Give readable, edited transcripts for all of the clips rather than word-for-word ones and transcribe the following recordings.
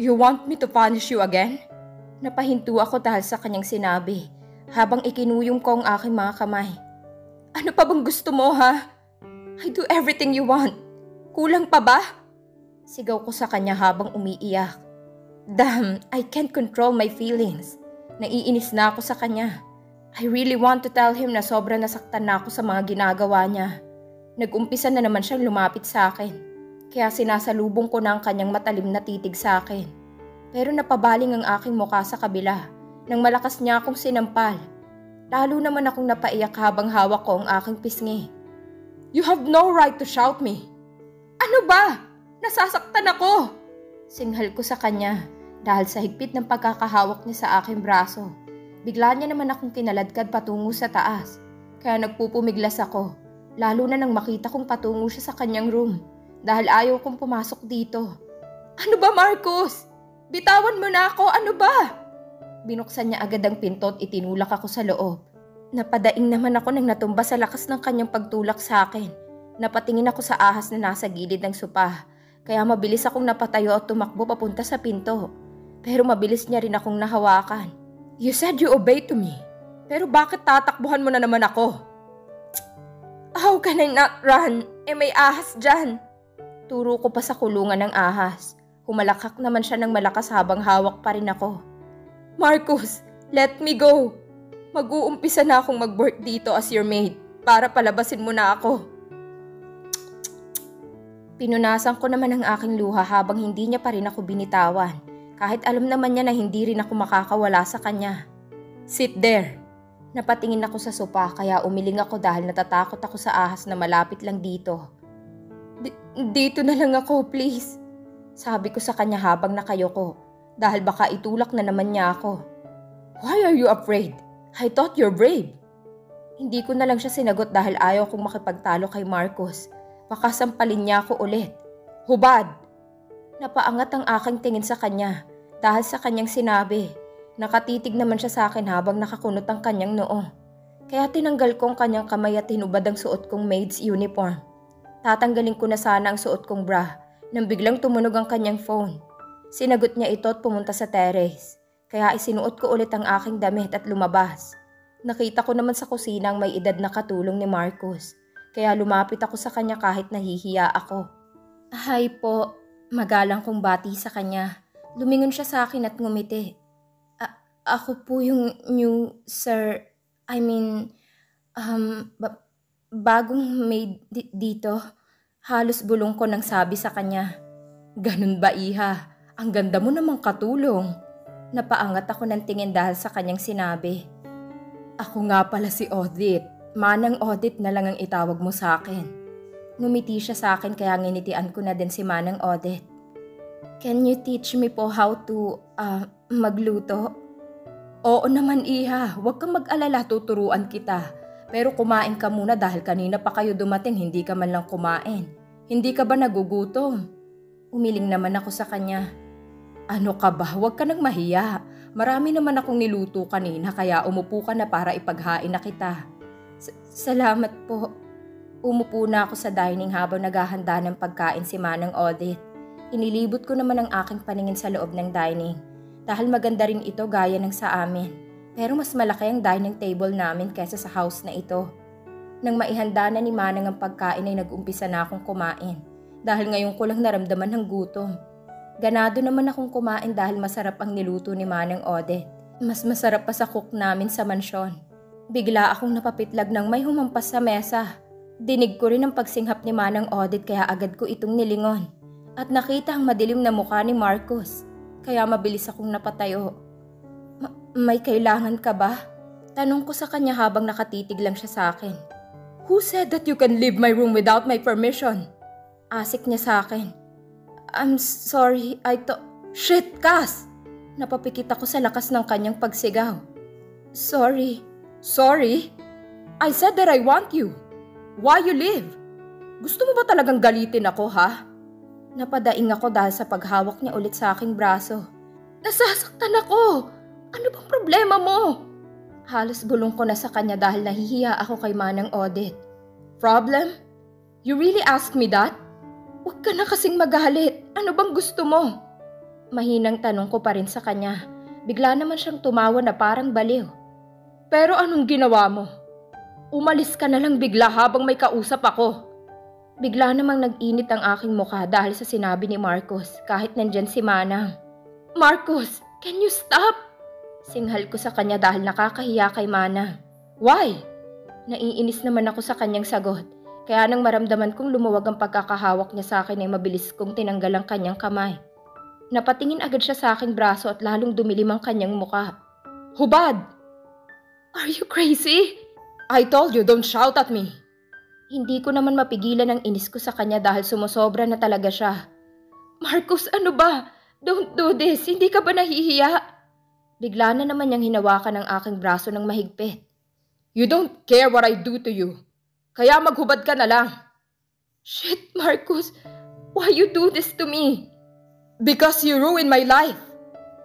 You want me to punish you again? Napahinto ako dahil sa kanyang sinabi habang ikinuyong ko ang aking mga kamay. Ano pa bang gusto mo, ha? I do everything you want. Kulang pa ba? Sigaw ko sa kanya habang umiiyak. Damn, I can't control my feelings. Naiinis na ako sa kanya. I really want to tell him na sobrang nasaktan na ako sa mga ginagawa niya. Nag-umpisa na naman siyang lumapit sa akin. Kaya sinasalubong ko na ang kanyang matalim na titig sa akin. Pero napabaling ang aking mukha sa kabila nang malakas niya akong sinampal. Lalo naman akong napaiyak habang hawak ko ang aking pisngi. You have no right to shout me. Ano ba? Nasasaktan ako! Singhal ko sa kanya dahil sa higpit ng pagkakahawak niya sa aking braso. Bigla niya naman akong kinaladkad patungo sa taas. Kaya nagpupumiglas ako, lalo na nang makita kong patungo siya sa kanyang room dahil ayaw kong pumasok dito. Ano ba, Marcos? Bitawan mo na ako, ano ba? Binuksan niya agad ang pinto at itinulak ako sa loob. Napadaing naman ako nang natumba sa lakas ng kanyang pagtulak sa akin. Napatingin ako sa ahas na nasa gilid ng sopa, kaya mabilis akong napatayo at tumakbo papunta sa pinto. Pero mabilis niya rin akong nahawakan. You said you obey to me, pero bakit tatakbuhan mo na naman ako? How can I not run? May ahas dyan. Turo ko pa sa kulungan ng ahas. Humalakak naman siya ng malakas habang hawak pa rin ako. Marcos, let me go. Mag-uumpisa na akong mag-work dito as your maid para palabasin mo na ako. Pinunasan ko naman ang aking luha habang hindi niya pa rin ako binitawan. Kahit alam naman niya na hindi rin ako makakawala sa kanya. Sit there. Napatingin ako sa sopa kaya umiling ako dahil natatakot ako sa ahas na malapit lang dito. Dito na lang ako, please. Sabi ko sa kanya habang nakayoko dahil baka itulak na naman niya ako. Why are you afraid? I thought you're brave. Hindi ko na lang siya sinagot dahil ayaw kong makipagtalo kay Marcos. Baka sampalin niya ako ulit. Hubad! Napaangat ang aking tingin sa kanya dahil sa kanyang sinabi. Nakatitig naman siya sa akin habang nakakunot ang kanyang noo. Kaya tinanggal ko ang kanyang kamay at hinubad ang suot kong maid's uniform. Tatanggalin ko na sana ang suot kong bra nang biglang tumunog ang kanyang phone. Sinagot niya ito at pumunta sa terrace. Kaya isinuot ko ulit ang aking damit at lumabas. Nakita ko naman sa kusina ang may edad na katulong ni Marcos. Kaya lumapit ako sa kanya kahit nahihiya ako. Hi po, magalang kong bati sa kanya. Lumingon siya sa akin at ngumiti. Ako po yung new sir, bagong maid dito. Halos bulong ko nang sabi sa kanya. Ganun ba, iha? Ang ganda mo namang katulong. Napaangat ako ng tingin dahil sa kanyang sinabi. Ako nga pala si Odette. Manang Odette na lang ang itawag mo sa akin. Ngumiti siya sa akin kaya nginitian ko na din si Manang Odette. Can you teach me po how to magluto? Oo naman, iha. Huwag kang mag-alala, tuturuan kita. Pero kumain ka muna dahil kanina pa kayo dumating, hindi ka man lang kumain. Hindi ka ba nagugutom? Umiling naman ako sa kanya. Ano ka ba? Huwag ka nang mahiya. Marami naman akong niluto kanina kaya umupo ka na para ipaghain na kita. Salamat po. Umupo na ako sa dining habang naghahanda ng pagkain si Manang Odette. Inilibot ko naman ang aking paningin sa loob ng dining. Dahil maganda rin ito gaya ng sa amin. Pero mas malaki ang dining table namin kaysa sa house na ito. Nang maihanda na ni Manang ang pagkain ay nag-umpisa na akong kumain. Dahil ngayon ko lang naramdaman ng gutom. Ganado naman akong kumain dahil masarap ang niluto ni Manang Odette. Mas masarap pa sa cook namin sa mansyon. Bigla akong napapitlag nang may humampas sa mesa. Dinig ko rin ang pagsinghap ni Manang Odette kaya agad ko itong nilingon. At nakita ang madilim na mukha ni Marcos. Kaya mabilis akong napatayo. May kailangan ka ba? Tanong ko sa kanya habang nakatitig lang siya sa akin. Who said that you can leave my room without my permission? Asik niya sa akin. I'm sorry, Shit, Cass! Napapikit ako sa lakas ng kanyang pagsigaw. Sorry. Sorry? I said that I want you. Why you leave? Gusto mo ba talagang galitin ako, ha? Napadaing ako dahil sa paghawak niya ulit sa aking braso. Nasasaktan ako! Ano bang problema mo? Halos bulong ko na sa kanya dahil nahihiya ako kay Manang Odette. Problem? You really ask me that? Huwag ka na kasing magalit. Ano bang gusto mo? Mahinang tanong ko pa rin sa kanya. Bigla naman siyang tumawa na parang baliw. Pero anong ginawa mo? Umalis ka na lang bigla habang may kausap ako. Bigla namang nag-init ang aking mukha dahil sa sinabi ni Marcos kahit nandyan si Manang. Marcos, can you stop? Singhal ko sa kanya dahil nakakahiya kay Manang. Why? Naiinis naman ako sa kanyang sagot. Kaya nang maramdaman kong lumuwag ang pagkakahawak niya sa akin ay mabilis kong tinanggal ang kanyang kamay. Napatingin agad siya sa aking braso at lalong dumilim ang kanyang muka. Hubad! Are you crazy? I told you, don't shout at me. Hindi ko naman mapigilan ang inis ko sa kanya dahil sumusobra na talaga siya. Marcos, ano ba? Don't do this. Hindi ka ba nahihiya? Bigla na naman niyang hinawakan ang aking braso ng mahigpit. You don't care what I do to you. Kaya maghubad ka na lang. Shit, Marcos. Why you do this to me? Because you ruined my life.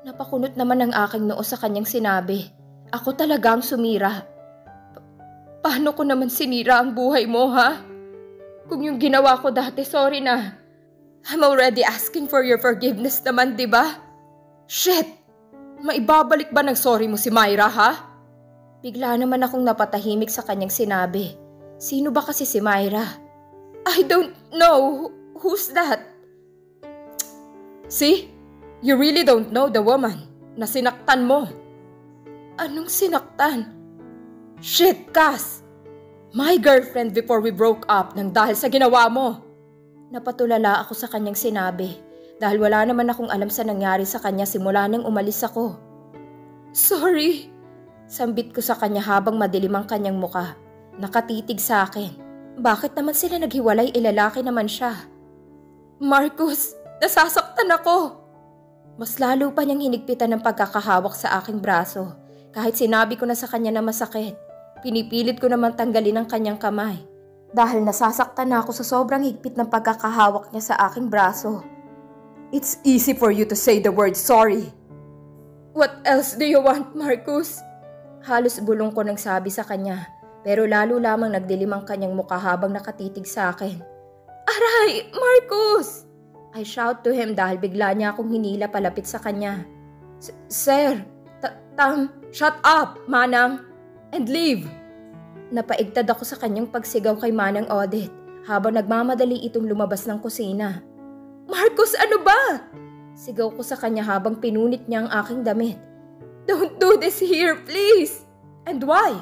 Napakunot naman ang aking noo sa kanyang sinabi. Ako talaga ang sumira. Paano ko naman sinira ang buhay mo, ha? Kung yung ginawa ko dati, sorry na. I'm already asking for your forgiveness naman, diba? Shit! Maibabalik ba ng sorry mo si Myra, ha? Bigla naman akong napatahimik sa kanyang sinabi. Sino ba kasi si Myra? I don't know. Who's that? See? You really don't know the woman na sinaktan mo. Anong sinaktan? Shit, Cass! My girlfriend before we broke up nang dahil sa ginawa mo. Napatulala ako sa kanyang sinabi dahil wala naman akong alam sa nangyari sa kanya simula nang umalis ako. Sorry. Sambit ko sa kanya habang madilim ang kanyang muka. Nakatitig sa akin. Bakit naman sila naghiwalay? Lalaki naman siya. Marcos, nasasaktan ako. Mas lalo pa niyang hinigpitan ng pagkakahawak sa aking braso. Kahit sinabi ko na sa kanya na masakit, pinipilit ko naman tanggalin ang kanyang kamay. Dahil nasasaktan na ako sa sobrang higpit ng pagkakahawak niya sa aking braso. It's easy for you to say the word sorry. What else do you want, Marcos? Halos bulong ko nang sabi sa kanya. Pero lalo lamang nagdilim ang kanyang mukha habang nakatitig sa akin. Aray, Marcos! I shout to him dahil bigla niya akong hinila palapit sa kanya. Sir, shut up, Manang, and leave. Napaigtad ako sa kanyang pagsigaw kay Manang Odette habang nagmamadali itong lumabas ng kusina. Marcos, ano ba? Sigaw ko sa kanya habang pinunit niya ang aking damit. Don't do this here, please! And why?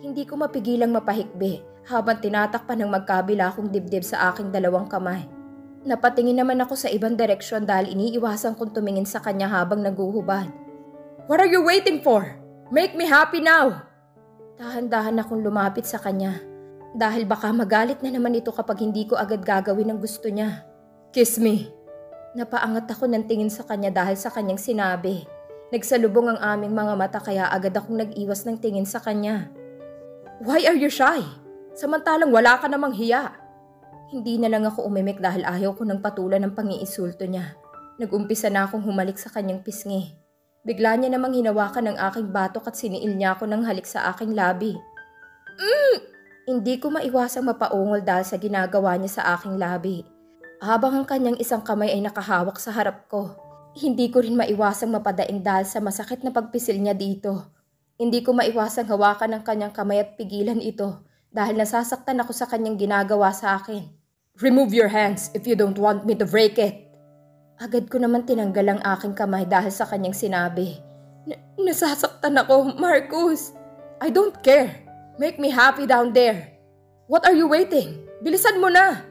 Hindi ko mapigilang mapahikbi habang tinatakpan ng magkabila akong dibdib sa aking dalawang kamay. Napatingin naman ako sa ibang direksyon dahil iniiwasan kong tumingin sa kanya habang naguhubad. What are you waiting for? Make me happy now! Dahan-dahan akong lumapit sa kanya dahil baka magalit na naman ito kapag hindi ko agad gagawin ang gusto niya. Kiss me. Napaangat ako ng tingin sa kanya dahil sa kanyang sinabi. Nagsalubong ang aming mga mata kaya agad akong nag-iwas ng tingin sa kanya. Why are you shy? Samantalang wala ka namang hiya. Hindi na lang ako umimik dahil ayaw ko ng patulan ng pangiinsulto niya. Nag-umpisa na akong humalik sa kanyang pisngi. Bigla niya namang hinawakan ng aking batok at siniil niya ako ng halik sa aking labi. Hindi ko maiwasang mapaungol dahil sa ginagawa niya sa aking labi. Habang ang kanyang isang kamay ay nakahawak sa harap ko, hindi ko rin maiwasang mapadaing dahil sa masakit na pagpisil niya dito. Hindi ko maiwasang hawakan ang kanyang kamay at pigilan ito dahil nasasaktan ako sa kanyang ginagawa sa akin. Remove your hands if you don't want me to break it. Agad ko naman tinanggal ang aking kamay dahil sa kanyang sinabi. Nasasaktan ako, Marcos. I don't care. Make me happy down there. What are you waiting? Bilisan mo na.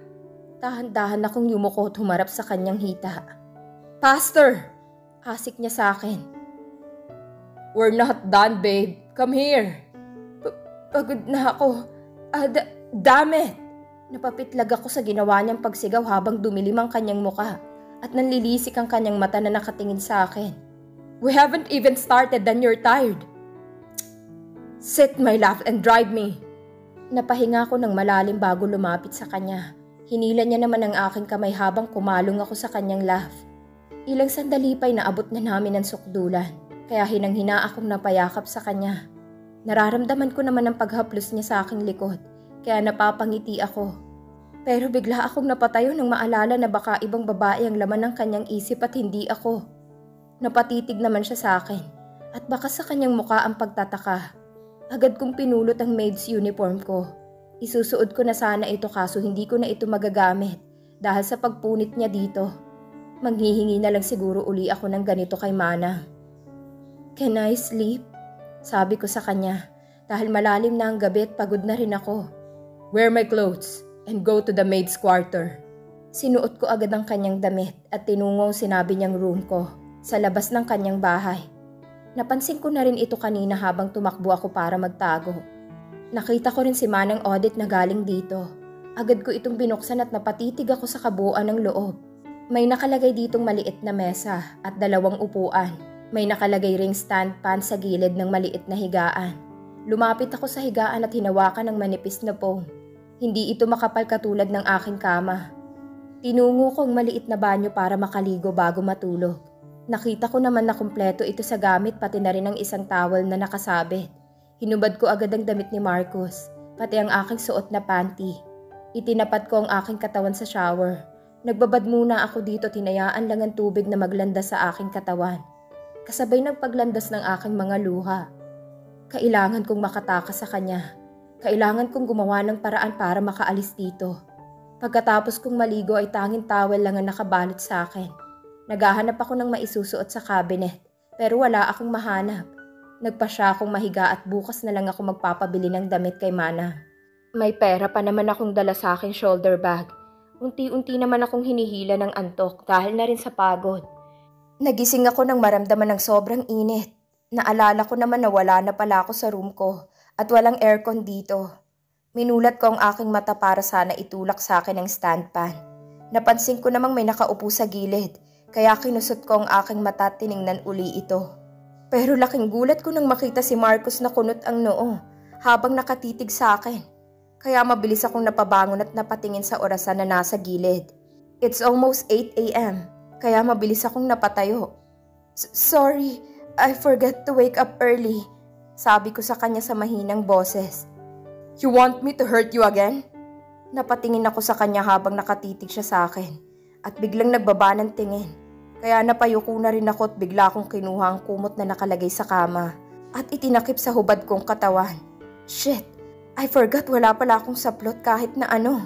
Dahan-dahan akong yumuko at humarap sa kanyang hita. Pastor! Asik niya sa akin. We're not done, babe. Come here. Pagod na ako. Damn it! Napapitlag ako sa ginawa niyang pagsigaw habang dumilim ang kanyang muka at nanlilisik ang kanyang mata na nakatingin sa akin. We haven't even started and you're tired. Sit, my love, and drive me. Napahinga ako ng malalim bago lumapit sa kanya. Hinila niya naman ang aking kamay habang kumalong ako sa kanyang laugh. Ilang sandali pa'y naabot na namin ang sukdulan. Kaya hinang-hina akong napayakap sa kanya. Nararamdaman ko naman ang paghaplos niya sa aking likod, kaya napapangiti ako. Pero bigla akong napatayo nang maalala na baka ibang babae ang laman ng kanyang isip at hindi ako. Napatitig naman siya sa akin at baka sa kanyang muka ang pagtataka. Agad kong pinulot ang maid's uniform ko. Isusuot ko na sana ito kaso hindi ko na ito magagamit dahil sa pagpunit niya dito. Manghihingi na lang siguro uli ako ng ganito kay Manang. "Can I sleep?" Sabi ko sa kanya dahil malalim na ang gabi at pagod na rin ako. "Wear my clothes and go to the maid's quarter." Sinuot ko agad ang kanyang damit at tinungo ang sinabi niyang room ko sa labas ng kanyang bahay. Napansin ko na rin ito kanina habang tumakbo ako para magtago. Nakita ko rin si Manang Odette na galing dito. Agad ko itong binuksan at napatitig ako sa kabuuan ng loob. May nakalagay ditong maliit na mesa at 2 upuan. May nakalagay ring stand pan sa gilid ng maliit na higaan. Lumapit ako sa higaan at hinawakan ng manipis na foam. Hindi ito makapal katulad ng aking kama. Tinungo ko ang maliit na banyo para makaligo bago matulog. Nakita ko naman na kumpleto ito sa gamit pati na rin ang isang towel na nakasabit. Hinubad ko agad ang damit ni Marcus, pati ang aking suot na panty. Itinapat ko ang aking katawan sa shower. Nagbabad muna ako dito, tinayaan lang ang tubig na maglandas sa aking katawan. Kasabay ng paglandas ng aking mga luha. Kailangan kong makatakas sa kanya. Kailangan kong gumawa ng paraan para makaalis dito. Pagkatapos kong maligo ay tanging towel lang ang nakabalot sa akin. Naghahanap ako ng maisusuot sa cabinet, pero wala akong mahanap. Nagpasya akong mahiga at bukas na lang ako magpapabili ng damit kay Manang. May pera pa naman akong dala sa aking shoulder bag. Unti-unti naman akong hinihila ng antok dahil na rin sa pagod. Nagising ako nang maramdaman ng sobrang init. Naalala ko naman na wala na pala ako sa room ko at walang aircon dito. Minulat ko ang aking mata para sana itulak sa akin ang stand pan. Napansin ko namang may nakaupo sa gilid, kaya kinusot ko ang aking mata at tiningnan uli ito. Pero laking gulat ko nang makita si Marcus na kunot ang noo habang nakatitig sa akin. Kaya mabilis akong napabangon at napatingin sa orasan na nasa gilid. It's almost 8 a.m. Kaya mabilis akong napatayo. "Sorry, I forgot to wake up early," sabi ko sa kanya sa mahinang boses. "You want me to hurt you again?" Napatingin ako sa kanya habang nakatitig siya sa akin at biglang nagbaba ng tingin. Kaya napayuko na rin ako at bigla akong kinuha ang kumot na nakalagay sa kama at itinakip sa hubad kong katawan. Shit! I forgot wala pala akong saplot kahit na ano.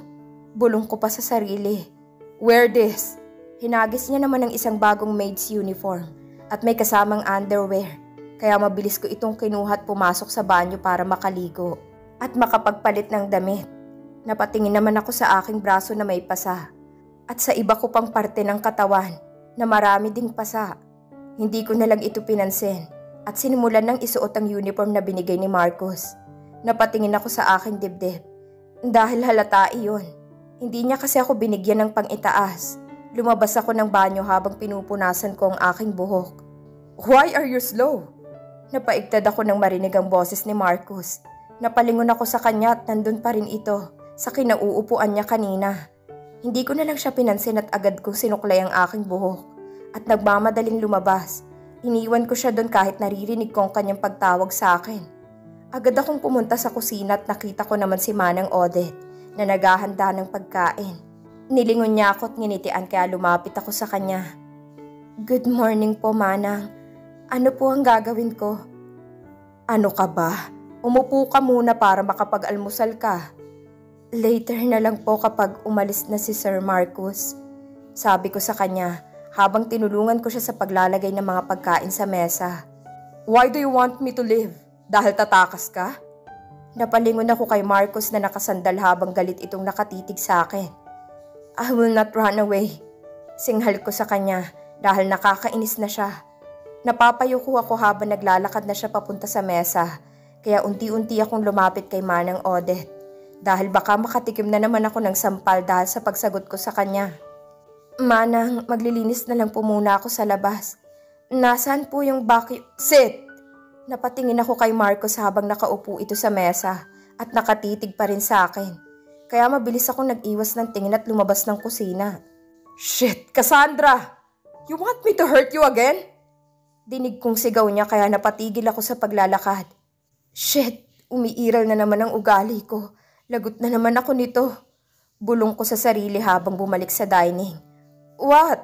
Bulong ko pa sa sarili. "Wear this." Hinagis niya naman ng isang bagong maid's uniform at may kasamang underwear. Kaya mabilis ko itong kinuha at pumasok sa banyo para makaligo at makapagpalit ng damit. Napatingin naman ako sa aking braso na may pasa at sa iba ko pang parte ng katawan na marami ding pasa. Hindi ko na lang ito pinansin at sinimulan ng isuot ang uniform na binigay ni Marcus. Napatingin ako sa aking dibdib. Dahil halata iyon. Hindi niya kasi ako binigyan ng pang-itaas. Lumabas ako ng banyo habang pinupunasan ko ang aking buhok. "Why are you slow?" Napaigtad ako nang marinig ang boses ni Marcus. Napalingon ako sa kanya at nandun pa rin ito sa kinauupuan niya kanina. Hindi ko na lang siya pinansin at agad kong sinuklay ang aking buhok at nagmamadaling lumabas. Iniwan ko siya doon kahit naririnig ko ang kanyang pagtawag sa akin. Agad akong pumunta sa kusina at nakita ko naman si Manang Odette na naghahanda ng pagkain. Nilingon niya ako at nginitian kaya lumapit ako sa kanya. "Good morning po, Manang. Ano po ang gagawin ko?" "Ano ka ba? Umupo ka muna para makapag-almusal ka." "Later na lang po kapag umalis na si Sir Marcus," sabi ko sa kanya habang tinulungan ko siya sa paglalagay ng mga pagkain sa mesa. "Why do you want me to leave? Dahil tatakas ka?" Napalingon ako kay Marcus na nakasandal habang galit itong nakatitig sa akin. "I will not run away." Singhal ko sa kanya dahil nakakainis na siya. Napapayuko ako habang naglalakad na siya papunta sa mesa, kaya unti-unti akong lumapit kay Manang Odette dahil baka makatikim na naman ako ng sampal dahil sa pagsagot ko sa kanya. "Manang, maglilinis na lang po muna ako sa labas. Nasaan po yung vacuum?" "Sit!" Napatingin ako kay Marcus habang nakaupo ito sa mesa at nakatitig pa rin sa akin. Kaya mabilis akong nag-iwas ng tingin at lumabas ng kusina. "Shit, Cassandra! You want me to hurt you again?" Dinig kong sigaw niya kaya napatigil ako sa paglalakad. Shit, umiiral na naman ang ugali ko. Lagot na naman ako nito. Bulong ko sa sarili habang bumalik sa dining. What?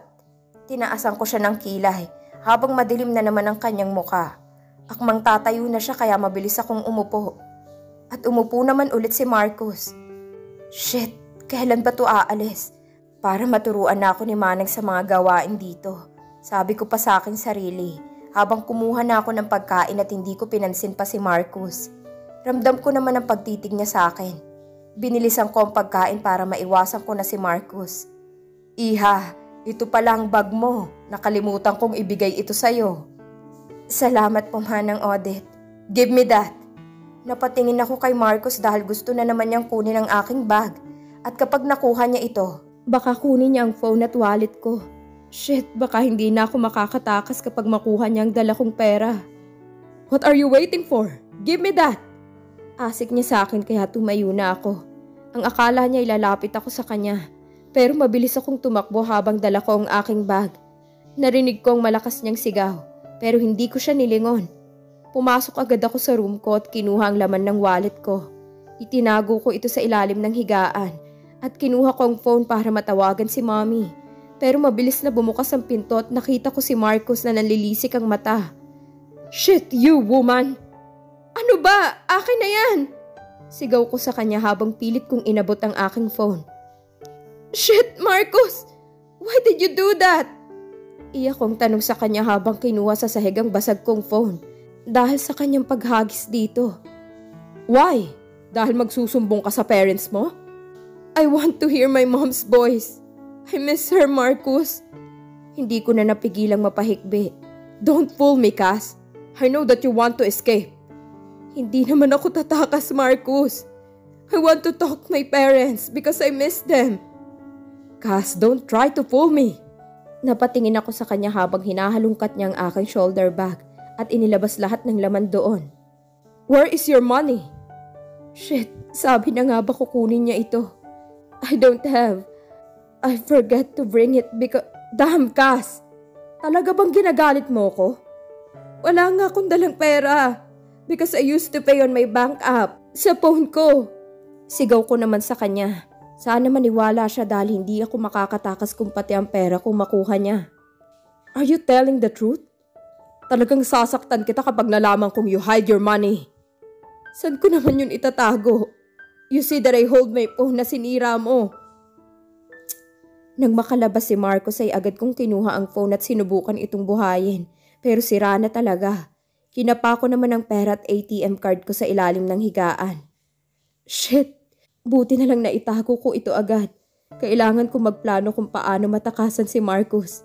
Tinaasan ko siya ng kilay habang madilim na naman ang kanyang muka. Akmang tatayo na siya kaya mabilis akong umupo. At umupo naman ulit si Marcus. Shit, kailan ba to aalis? Para maturuan na ako ni Manang sa mga gawain dito. Sabi ko pa sa aking sarili habang kumuha na ako ng pagkain at hindi ko pinansin pa si Marcus. Ramdam ko naman ang pagtitig niya sa akin. Binilisan ko ang pagkain para maiwasan ko na si Marcus. Iha, ito pala ang bag mo. Nakalimutan kong ibigay ito sa'yo. Salamat po, Manang Odette. Give me that. Napatingin ako kay Marcus dahil gusto na naman niyang kunin ang aking bag. At kapag nakuha niya ito, baka kunin niya ang phone at wallet ko. Shit, baka hindi na ako makakatakas kapag makuha niya ang dala kong pera. What are you waiting for? Give me that! Asik niya sa akin kaya tumayo na ako. Ang akala niya ilalapit ako sa kanya. Pero mabilis akong tumakbo habang dala ko ang aking bag. Narinig ko ang malakas niyang sigaw, pero hindi ko siya nilingon. Pumasok agad ako sa room ko at kinuha ang laman ng wallet ko. Itinago ko ito sa ilalim ng higaan at kinuha ko ang phone para matawagan si Mommy. Pero mabilis na bumukas ang pinto at nakita ko si Marcus na nanlilisik ang mata. Shit, you woman! Ano ba? Akin na yan! Sigaw ko sa kanya habang pilit kong inabot ang aking phone. Shit, Marcus! Why did you do that? Iyak kong tanong sa kanya habang kinuha sa sahig ang basag kong phone. Dahil sa kanyang paghagis dito. Why? Dahil magsusumbong ka sa parents mo? I want to hear my mom's voice. I miss her, Marcus. Hindi ko na napigilang mapahikbi. Don't fool me, Cass. I know that you want to escape. Hindi naman ako tatakas, Marcus. I want to talk to my parents because I miss them. Cass, don't try to fool me. Napatingin ako sa kanya habang hinahalungkat niya ang aking shoulder bag at inilabas lahat ng laman doon. Where is your money? Shit, sabi na nga ba kukunin niya ito? I don't have. I forgot to bring it because... Damn, Cass! Talaga bang ginagalit mo ko? Wala nga akong dalang pera because I used to pay on my bank app sa phone ko. Sigaw ko naman sa kanya. Sana maniwala siya dahil hindi ako makakatakas kung pati ang pera kung makuha niya. Are you telling the truth? Talagang sasaktan kita kapag nalaman kong you hide your money. Saan ko naman yun itatago? You see that I hold my phone na sinira mo. Nang makalabas si Marcos ay agad kong kinuha ang phone at sinubukan itong buhayin. Pero sira na talaga. Kinapa ko naman ang pera at ATM card ko sa ilalim ng higaan. Shit! Buti na lang naitago ko ito agad. Kailangan kong magplano kung paano matakasan si Marcos.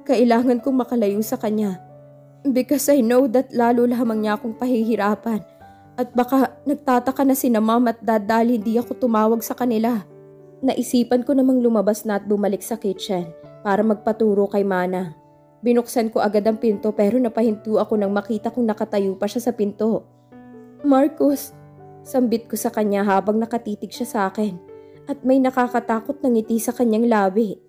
Kailangan kong makalayo sa kanya. Because I know that lalo lamang niya akong pahihirapan. At baka nagtataka na sina Mom at Dad dahil hindi ako tumawag sa kanila. Naisipan ko namang lumabas na at bumalik sa kitchen para magpaturo kay Manang. Binuksan ko agad ang pinto pero napahinto ako nang makita kong nakatayo pa siya sa pinto. Marcus, sambit ko sa kanya habang nakatitig siya sa akin at may nakakatakot na ngiti sa kanyang labi.